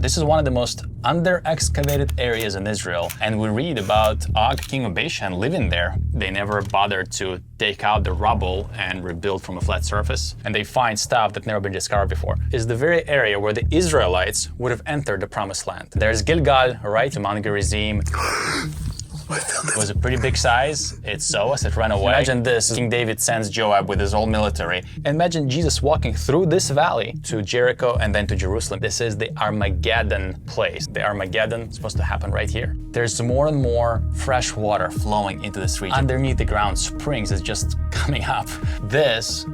This is one of the most under-excavated areas in Israel, and we read about Og, king of Bashan, living there. They never bothered to take out the rubble and rebuild from a flat surface, and they find stuff that never been discovered before. It's the very area where the Israelites would have entered the Promised Land. There's Gilgal, right, Mount Gerizim. It was a pretty big size. It saw us, it ran away. Imagine this, King David sends Joab with his whole military. Imagine Jesus walking through this valley to Jericho and then to Jerusalem. This is the Armageddon place. The Armageddon is supposed to happen right here. There's more and more fresh water flowing into this region. Underneath the ground, springs is just coming up. This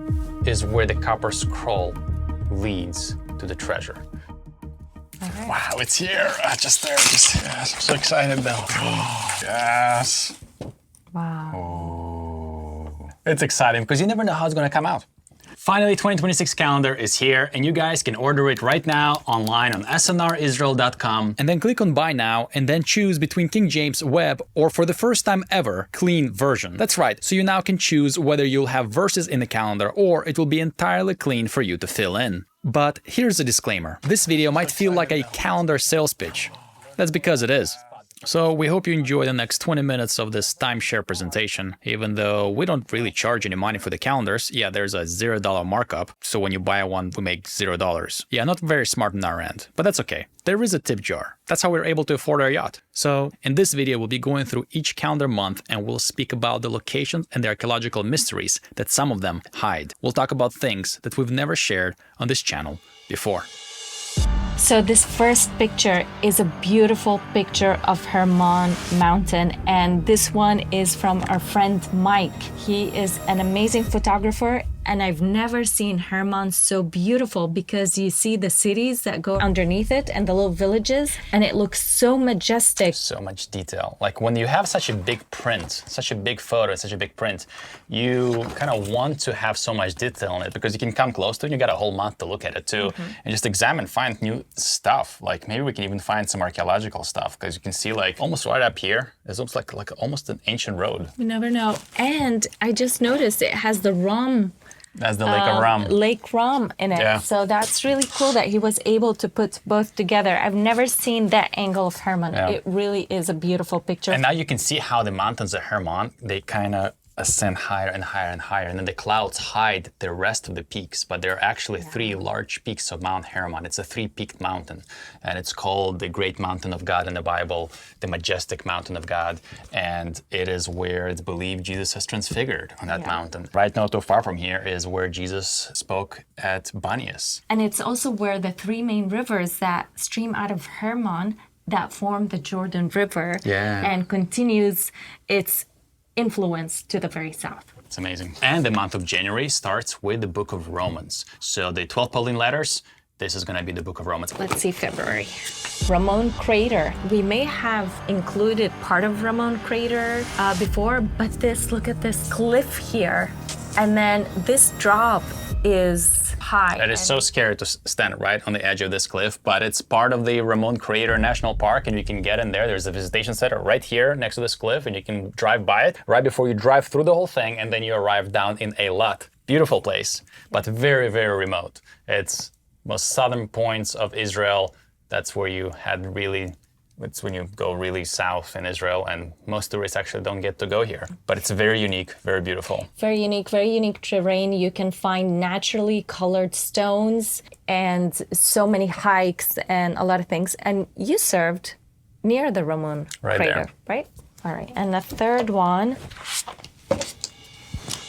is where the copper scroll leads to the treasure. Right. Wow, it's here. Just there. Yes, I'm so excited now. Oh, yes. Wow. Oh. It's exciting because you never know how it's going to come out. Finally, 2026 calendar is here, and you guys can order it right now online on snrisrael.com. And then click on Buy Now, and then choose between King James Web or, for the first time ever, Clean Version. That's right, so you now can choose whether you'll have verses in the calendar or it will be entirely clean for you to fill in. But here's a disclaimer. This video might feel like a calendar sales pitch. That's because it is. So we hope you enjoy the next 20 minutes of this timeshare presentation. Even though we don't really charge any money for the calendars, yeah, there's a $0 markup. So when you buy one, we make $0. Yeah, not very smart on our end, but that's okay. There is a tip jar. That's how we're able to afford our yacht. So in this video, we'll be going through each calendar month and we'll speak about the locations and the archaeological mysteries that some of them hide. We'll talk about things that we've never shared on this channel before. So this first picture is a beautiful picture of Hermon mountain, and this one is from our friend Mike. He is an amazing photographer, and I've never seen Hermon so beautiful because you see the cities that go underneath it and the little villages, and it looks so majestic. So much detail. Like when you have such a big print, such a big photo, such a big print, you kind of want to have so much detail in it because you can come close to it and you got a whole month to look at it too, and just examine, find new stuff. Like maybe we can even find some archaeological stuff because you can see like almost right up here, it's almost like almost an ancient road. You never know. And I just noticed it has the Rum. That's the Lake of Rum. Lake Rum in it. Yeah. So that's really cool that he was able to put both together. I've never seen that angle of Hermon. Yeah. It really is a beautiful picture. And now you can see how the mountains of Hermon, they kind of ascend higher and higher and higher, and then the clouds hide the rest of the peaks, but there are actually three large peaks of Mount Hermon. It's a three-peaked mountain, and it's called the Great Mountain of God in the Bible, the Majestic Mountain of God, and it is where it's believed Jesus has transfigured on that mountain. Right not too far from here is where Jesus spoke at Banias. And it's also where the three main rivers that stream out of Hermon that form the Jordan River and continues its influence to the very south. It's amazing. And the month of January starts with the book of Romans. So the 12 Pauline letters, this is going to be the book of Romans. Let's see February. Ramon Crater. We may have included part of Ramon Crater before, but look at this cliff here. And then this drop is high. It is so scary to stand right on the edge of this cliff, but it's part of the Ramon Crater National Park, and you can get in there. There's a visitation center right here next to this cliff, and you can drive by it right before you drive through the whole thing, and then you arrive down in Eilat. Beautiful place, but very, very remote. It's most southern points of Israel. That's where you had really, it's when you go really south in Israel, and most tourists actually don't get to go here. But it's very unique, very beautiful. Very unique terrain. You can find naturally colored stones and so many hikes and a lot of things. And you served near the Ramon Crater, right? All right. And the third one,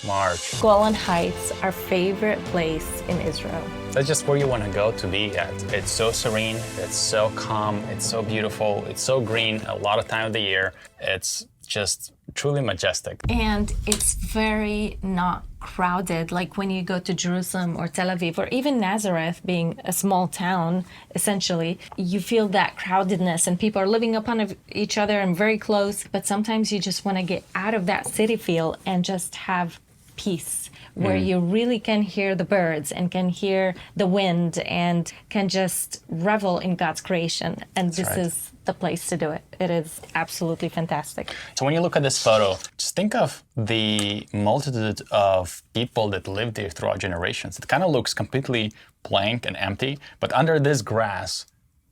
March. Golan Heights, our favorite place in Israel. That's just where you want to go to be at. It's so serene, it's so calm, it's so beautiful, it's so green a lot of time of the year. It's just truly majestic. And it's very not crowded, like when you go to Jerusalem or Tel Aviv or even Nazareth, being a small town, essentially, you feel that crowdedness and people are living upon each other and very close, but sometimes you just want to get out of that city feel and just have peace, where you really can hear the birds and can hear the wind and can just revel in God's creation. And this is the place to do it. It is absolutely fantastic. So when you look at this photo, just think of the multitude of people that lived there throughout generations. It kind of looks completely blank and empty, but under this grass,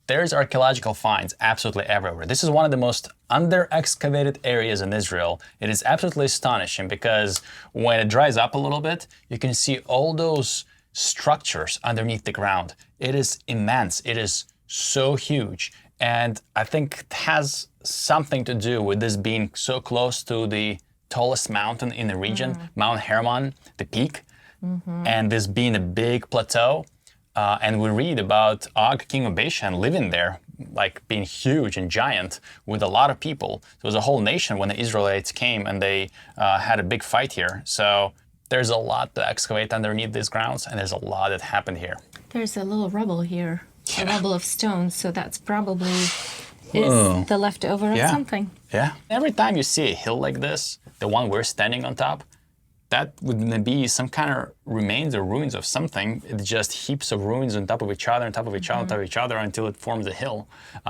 There's archaeological finds absolutely everywhere. This is one of the most under-excavated areas in Israel. It is absolutely astonishing because when it dries up a little bit, you can see all those structures underneath the ground. It is immense. It is so huge. And I think it has something to do with this being so close to the tallest mountain in the region, Mount Hermon, the peak, and this being a big plateau. And we read about Og, king of Bashan, living there, like being huge and giant with a lot of people. There was a whole nation when the Israelites came and they had a big fight here. So there's a lot to excavate underneath these grounds, and there's a lot that happened here. There's a little rubble here, a rubble of stones, so that's probably is the leftover of something. Yeah. Every time you see a hill like this, the one we're standing on top, that would be some kind of remains or ruins of something. It's just heaps of ruins on top of each other, on top of each other, on top of each other, until it forms a hill,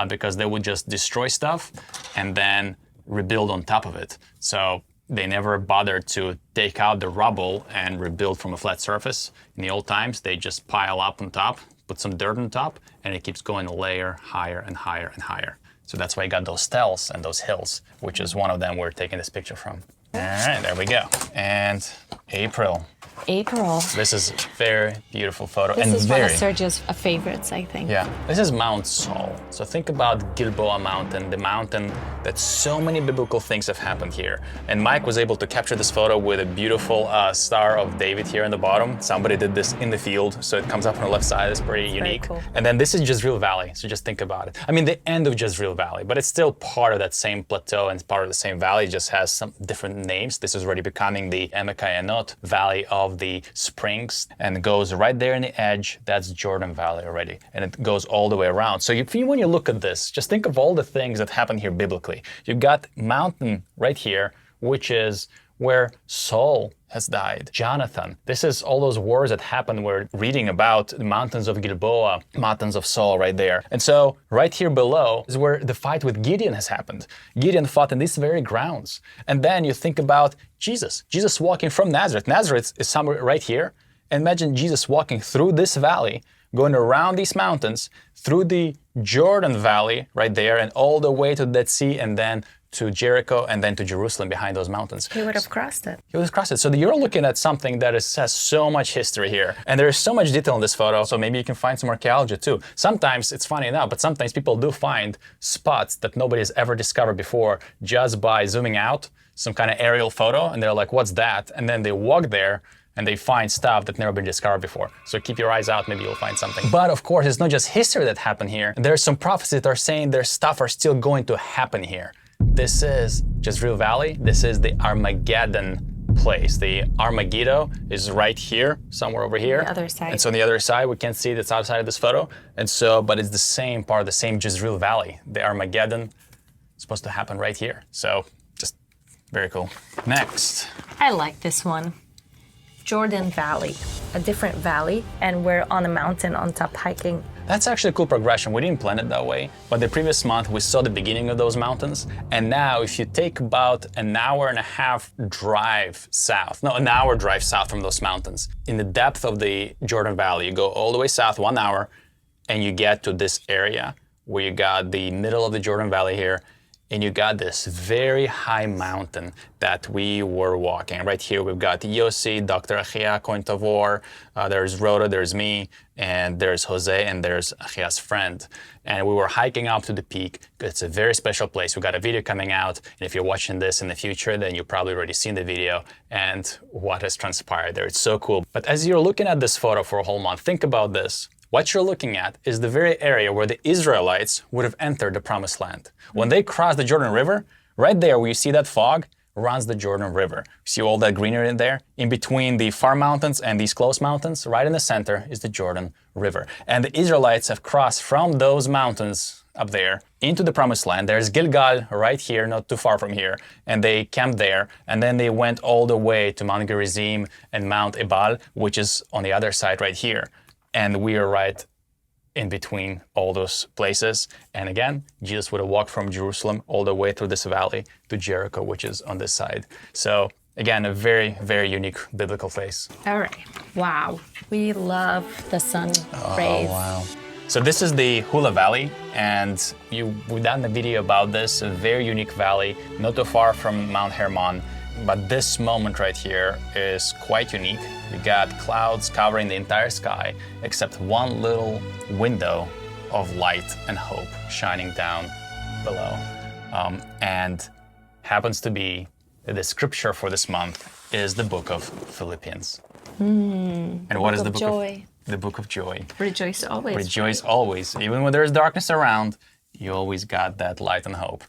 because they would just destroy stuff and then rebuild on top of it. So they never bothered to take out the rubble and rebuild from a flat surface. In the old times, they just pile up on top, put some dirt on top, and it keeps going a layer higher and higher and higher. So that's why you got those tells and those hills, which is one of them we're taking this picture from. All right, there we go. And April. This is a very beautiful photo. This is one of Sergio's favorites, I think. Yeah, this is Mount Sol. So think about Gilboa Mountain, the mountain that so many biblical things have happened here. And Mike was able to capture this photo with a beautiful Star of David here in the bottom. Somebody did this in the field, so it comes up on the left side. It's pretty unique. Cool. And then this is Jezreel Valley, so just think about it. I mean, the end of Jezreel Valley, but it's still part of that same plateau and part of the same valley, it just has some different names. This is already becoming the Emekayanot Valley of the Springs, and it goes right there in the edge. That's Jordan Valley already, and it goes all the way around. So when you look at this, just think of all the things that happen here biblically. You've got mountain right here, which is where Saul has died. Jonathan. This is all those wars that happened. We're reading about the mountains of Gilboa, mountains of Saul right there. And so right here below is where the fight with Gideon has happened. Gideon fought in these very grounds. And then you think about Jesus. Jesus walking from Nazareth. Nazareth is somewhere right here. And imagine Jesus walking through this valley, going around these mountains, through the Jordan Valley right there, and all the way to the Dead Sea, and then to Jericho, and then to Jerusalem behind those mountains. He would have crossed it. He would have crossed it. So you're looking at something that has so much history here. And there is so much detail in this photo, so maybe you can find some archaeology too. Sometimes, it's funny enough, but sometimes people do find spots that nobody has ever discovered before just by zooming out, some kind of aerial photo, and they're like, what's that? And then they walk there, and they find stuff that's never been discovered before. So keep your eyes out, maybe you'll find something. But of course, it's not just history that happened here. There's some prophecies that are saying there's stuff are still going to happen here. This is Jezreel Valley. This is the Armageddon place. The Armageddon is right here, somewhere over here. The other side. And so on the other side, we can't see it, it's outside of this photo. And so, but it's the same part of the same Jezreel Valley. The Armageddon is supposed to happen right here. So just very cool. Next. I like this one. Jordan Valley, a different valley, and we're on a mountain on top hiking. That's actually a cool progression. We didn't plan it that way, but the previous month we saw the beginning of those mountains, and now if you take about an hour and a half drive south, no, an hour drive south from those mountains, in the depth of the Jordan Valley, you go all the way south 1 hour, and you get to this area where you got the middle of the Jordan Valley here, and you got this very high mountain that we were walking. Right here, we've got Yossi, Dr. Achia, Coin Tavor, there's Rhoda, there's me, and there's Jose, and there's Achia's friend. And we were hiking up to the peak. It's a very special place. We got a video coming out, and if you're watching this in the future, then you've probably already seen the video and what has transpired there. It's so cool. But as you're looking at this photo for a whole month, think about this. What you're looking at is the very area where the Israelites would have entered the Promised Land. When they crossed the Jordan River, right there where you see that fog, runs the Jordan River. You see all that greenery in there? In between the far mountains and these close mountains, right in the center is the Jordan River. And the Israelites have crossed from those mountains up there into the Promised Land. There's Gilgal right here, not too far from here, and they camped there, and then they went all the way to Mount Gerizim and Mount Ebal, which is on the other side right here. And we are right in between all those places. And again, Jesus would have walked from Jerusalem all the way through this valley to Jericho, which is on this side. So again, a very, very unique biblical place. All right. Wow. We love the sun rays. Oh, wow. So this is the Hula Valley, and we've done a video about this, a very unique valley, not too far from Mount Hermon. But this moment right here is quite unique. You got clouds covering the entire sky, except one little window of light and hope shining down below. And happens to be the scripture for this month is the book of Philippians. And what is the book of joy? The book of joy. Rejoice always. Rejoice always. Even when there's darkness around, you always got that light and hope.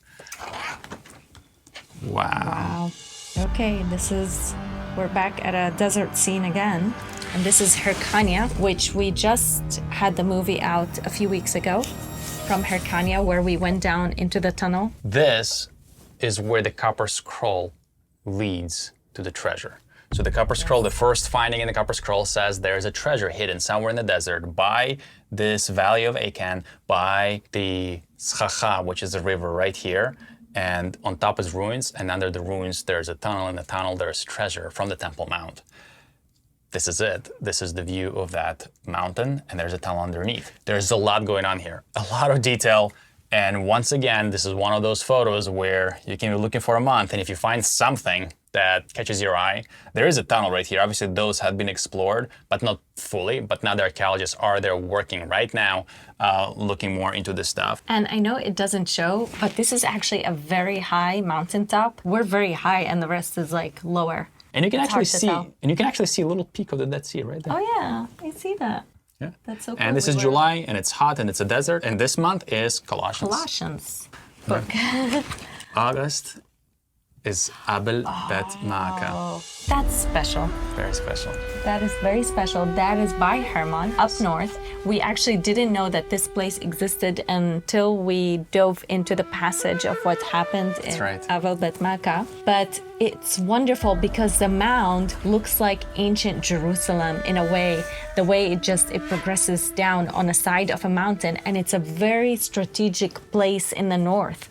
Wow. Okay, we're back at a desert scene again. And this is Hyrcania, which we just had the movie out a few weeks ago from Hyrcania, where we went down into the tunnel. This is where the copper scroll leads to the treasure. So the copper scroll, the first finding in the copper scroll says there's a treasure hidden somewhere in the desert by this valley of Achan, by the Schacha, which is a river right here. And on top is ruins, and under the ruins there's a tunnel. In the tunnel there's treasure from the Temple Mount. This is it. This is the view of that mountain, and there's a tunnel underneath. There's a lot going on here, a lot of detail. And once again, this is one of those photos where you can be looking for a month, and if you find something that catches your eye, there is a tunnel right here. Obviously, those had been explored, but not fully. But now the archaeologists are there working right now, looking more into this stuff. And I know it doesn't show, but this is actually a very high mountaintop. We're very high, and the rest is like lower. And you can actually see a little peak of the Dead Sea right there. Oh yeah, I see that. Yeah. That's so cool. And this is July, and it's hot, and it's a desert. And this month is Colossians. Book. August is Abel Bet Maacah. That's special. Very special. That is very special. That is by Hermon, up north. We actually didn't know that this place existed until we dove into the passage of what happened in Abel Bet Maacah. But it's wonderful because the mound looks like ancient Jerusalem in a way, the way it progresses down on the side of a mountain, and it's a very strategic place in the north.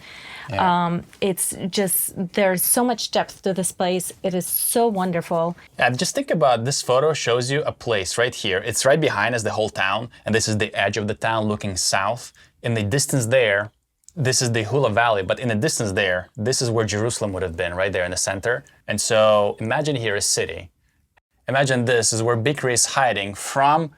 Yeah. It's just, there's so much depth to this place. It is so wonderful. And just think about this photo shows you a place right here. It's right behind us, the whole town. And this is the edge of the town looking south. In the distance there, this is the Hula Valley. But in the distance there, this is where Jerusalem would have been, right there in the center. And so imagine here a city. Imagine this is where Bikri is hiding from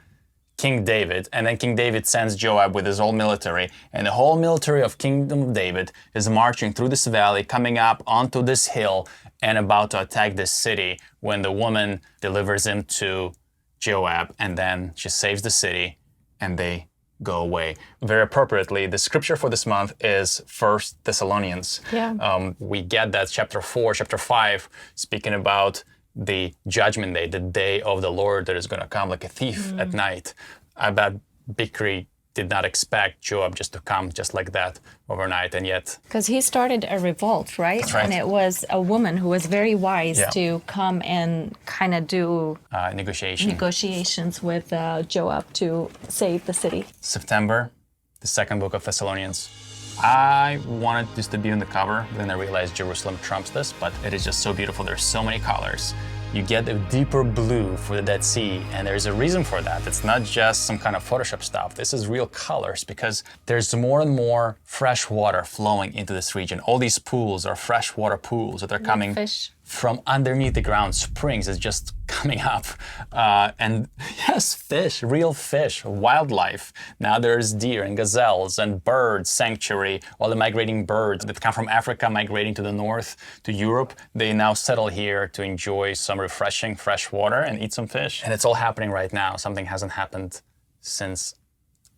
King David, and then King David sends Joab with his whole military, and the whole military of Kingdom of David is marching through this valley, coming up onto this hill, and about to attack this city when the woman delivers him to Joab, and then she saves the city, and they go away. Very appropriately, the scripture for this month is 1 Thessalonians. Yeah. We get that chapter 4, chapter 5, speaking about the judgment day, the day of the Lord that is going to come like a thief at night. I bet Bikri did not expect Joab just to come just like that overnight, and yet... Because he started a revolt, right? That's right. And it was a woman who was very wise to come and kind of do... negotiations with Joab to save the city. September, the second book of Thessalonians. I wanted this to be on the cover, then I realized Jerusalem trumps this, but it is just so beautiful. There's so many colors. You get a deeper blue for the Dead Sea, and there's a reason for that. It's not just some kind of Photoshop stuff. This is real colors because there's more and more fresh water flowing into this region. All these pools are freshwater pools that are coming from underneath the ground. Springs is just coming up. And yes, fish, real fish, wildlife. Now there's deer and gazelles and birds, sanctuary, all the migrating birds that come from Africa migrating to the north, to Europe. They now settle here to enjoy some refreshing fresh water and eat some fish. And it's all happening right now. Something hasn't happened since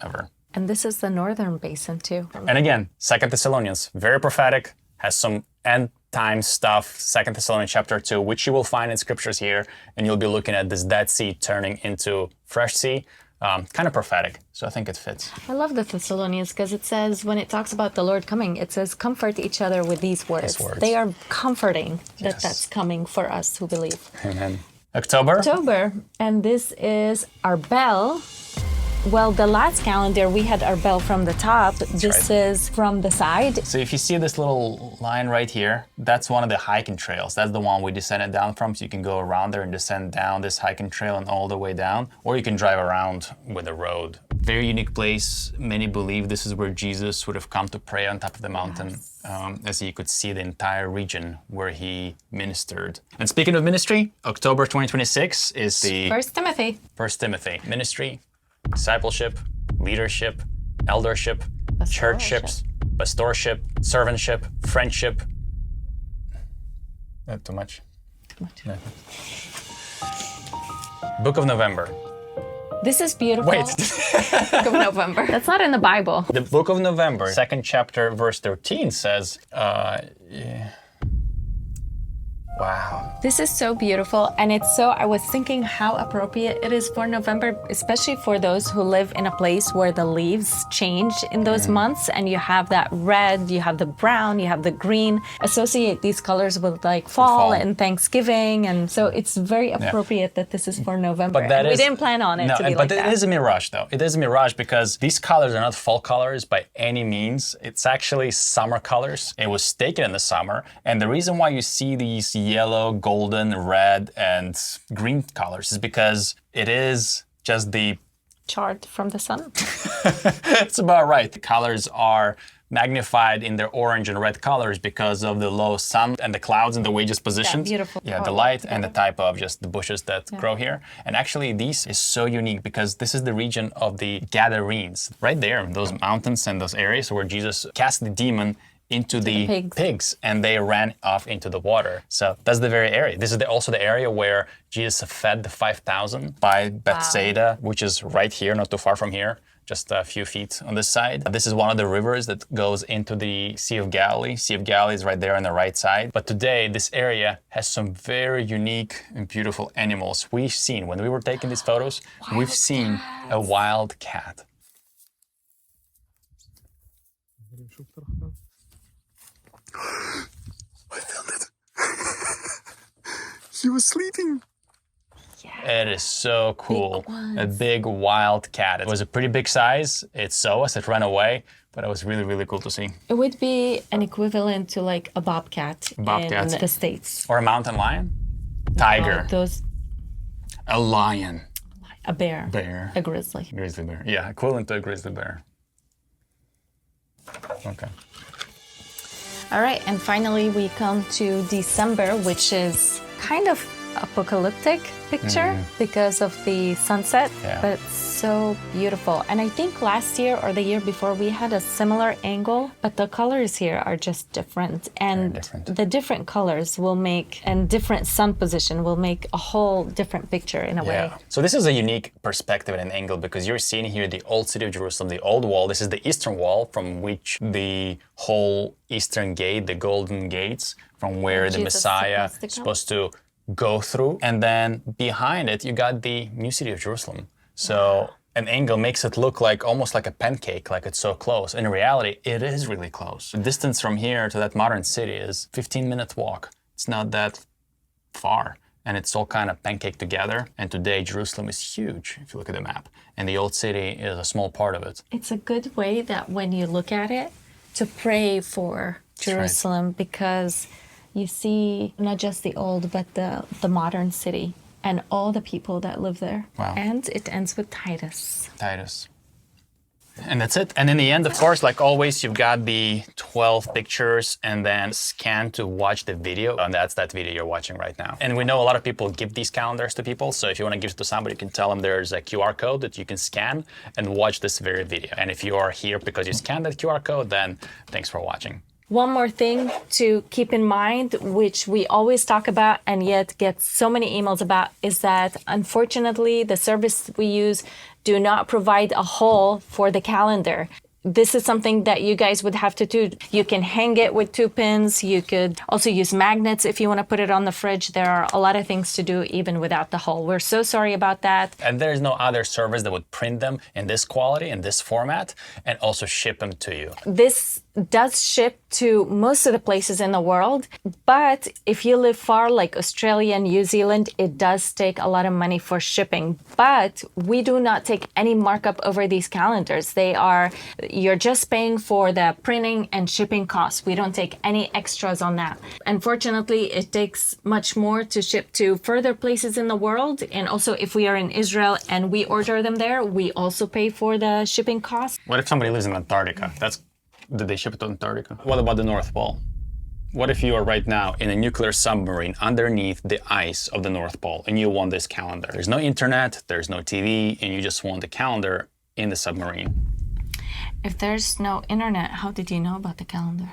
ever. And this is the northern basin too. And again, 2 Thessalonians, very prophetic, has some end time stuff, 2 Thessalonians chapter 2, which you will find in scriptures here, and you'll be looking at this Dead Sea turning into fresh sea. Kind of prophetic, so I think it fits. I love the Thessalonians because it says, when it talks about the Lord coming, it says, comfort each other with these words. They are comforting that that's coming for us who believe. Amen. October, and this is Arbel, Well, the last calendar, we had Arbel from the top. This is from the side. So if you see this little line right here, that's one of the hiking trails. That's the one we descended down from. So you can go around there and descend down this hiking trail and all the way down, or you can drive around with a road. Very unique place. Many believe this is where Jesus would have come to pray on top of the mountain. Yes. As you could see the entire region where he ministered. And speaking of ministry, October 2026 is the 1 Timothy. 1 Timothy. Ministry, discipleship, leadership, eldership, churchships, pastorship, servantship, friendship. Not too much? Too much. No. Book of November. This is beautiful. Wait. Book of November. That's not in the Bible. The book of November, 2nd chapter, verse 13 says, wow. This is so beautiful, and I was thinking how appropriate it is for November, especially for those who live in a place where the leaves change in those months, and you have that red, you have the brown, you have the green. Associate these colors with like fall and Thanksgiving, and so it's very appropriate that this is for November. But that we didn't plan on it to be like that. But it is a mirage, though. It is a mirage because these colors are not fall colors by any means. It's actually summer colors. It was taken in the summer, and the reason why you see these yellow, golden, red, and green colors is because it is just the chart from the sun. It's about right. The colors are magnified in their orange and red colors because of the low sun and the clouds and the way just positioned. Beautiful. Yeah, the light and the type of just the bushes that grow here. And actually, this is so unique because this is the region of the Gadarenes. Right there, those mountains and those areas where Jesus cast the demon into the pigs, and they ran off into the water. So that's the very area. This is also the area where Jesus fed the 5,000 by Bethsaida, which is right here, not too far from here, just a few feet on this side. This is one of the rivers that goes into the Sea of Galilee. Sea of Galilee is right there on the right side. But today, this area has some very unique and beautiful animals. We've seen, when we were taking these photos, we've seen a wild cat. I found it. He was sleeping. Yeah. It is so cool. A big wild cat. It was a pretty big size. It saw us, it ran away, but it was really, really cool to see. It would be an equivalent to like a bobcat in the States. Or a mountain lion? Tiger. A lion. A bear. Bear. A grizzly. Grizzly bear. Yeah, equivalent to a grizzly bear. Okay. All right, and finally we come to December, which is kind of apocalyptic picture because of the sunset, but it's so beautiful. And I think last year or the year before we had a similar angle, but the colors here are just different. And the different colors will make, and different sun position will make a whole different picture in a way. So this is a unique perspective and an angle because you're seeing here the old city of Jerusalem, the old wall. This is the eastern wall from which the whole eastern gate, the golden gates, from where the Messiah is supposed to go through. And then behind it, you got the new city of Jerusalem. So an angle makes it look like almost like a pancake, like it's so close. In reality, it is really close. The distance from here to that modern city is 15-minute walk. It's not that far. And it's all kind of pancaked together. And today, Jerusalem is huge, if you look at the map. And the old city is a small part of it. It's a good way that when you look at it, to pray for Jerusalem, because you see not just the old, but the modern city and all the people that live there. Wow. And it ends with Titus. Titus. And that's it. And in the end, of course, like always, you've got the 12 pictures and then scan to watch the video. And that's that video you're watching right now. And we know a lot of people give these calendars to people. So if you want to give it to somebody, you can tell them there's a QR code that you can scan and watch this very video. And if you are here because you scanned that QR code, then thanks for watching. One more thing to keep in mind, which we always talk about and yet get so many emails about, is that unfortunately the service we use do not provide a hole for the calendar. this is something that you guys would have to do. You can hang it with 2 pins. You could also use magnets if you want to put it on the fridge. There are a lot of things to do even without the hull. We're so sorry about that. And there's no other service that would print them in this quality, in this format, and also ship them to you. This does ship to most of the places in the world, but if you live far, like Australia and New Zealand, it does take a lot of money for shipping. But we do not take any markup over these calendars. You're just paying for the printing and shipping costs. We don't take any extras on that. Unfortunately, it takes much more to ship to further places in the world. And also, if we are in Israel and we order them there, we also pay for the shipping costs. What if somebody lives in Antarctica? Did they ship it to Antarctica? What about the North Pole? What if you are right now in a nuclear submarine underneath the ice of the North Pole and you want this calendar? There's no internet, there's no TV, and you just want the calendar in the submarine. If there's no internet, how did you know about the calendar?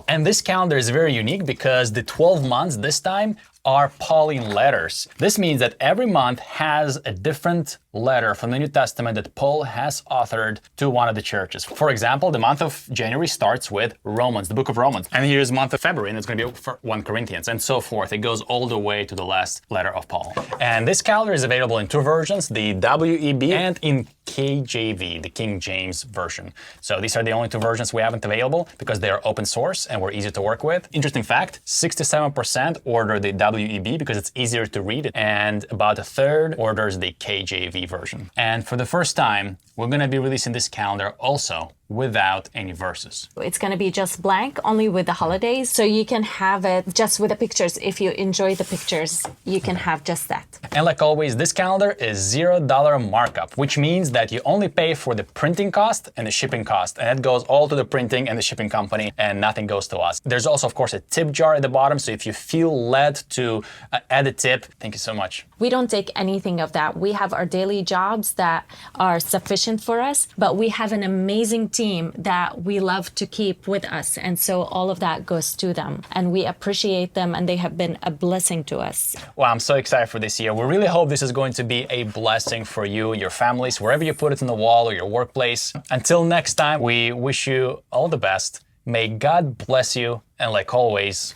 And this calendar is very unique because the 12 months this time are Pauline letters. This means that every month has a different letter from the New Testament that Paul has authored to one of the churches. For example, the month of January starts with Romans, the book of Romans. And here's the month of February, and it's going to be for 1 Corinthians, and so forth. It goes all the way to the last letter of Paul. And this calendar is available in 2 versions, the WEB and in KJV, the King James Version. So these are the only 2 versions we haven't available because they are open source and we're easy to work with. Interesting fact, 67% order the WEB because it's easier to read, and about a third orders the KJV version. And for the first time, we're going to be releasing this calendar also without any verses. It's going to be just blank, only with the holidays, so you can have it just with the pictures. If you enjoy the pictures, you can have just that. And like always, this calendar is $0 markup, which means that you only pay for the printing cost and the shipping cost, and it goes all to the printing and the shipping company, and nothing goes to us. There's also, of course, a tip jar at the bottom, so if you feel led to add a tip, thank you so much. We don't take anything of that. We have our daily jobs that are sufficient for us, but we have an amazing team that we love to keep with us. And so all of that goes to them. And we appreciate them, and they have been a blessing to us. Well, I'm so excited for this year. We really hope this is going to be a blessing for you, your families, wherever you put it on the wall or your workplace. Until next time, we wish you all the best. May God bless you. And like always,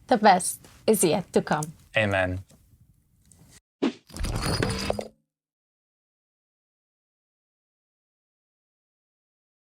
The best is yet to come. amen.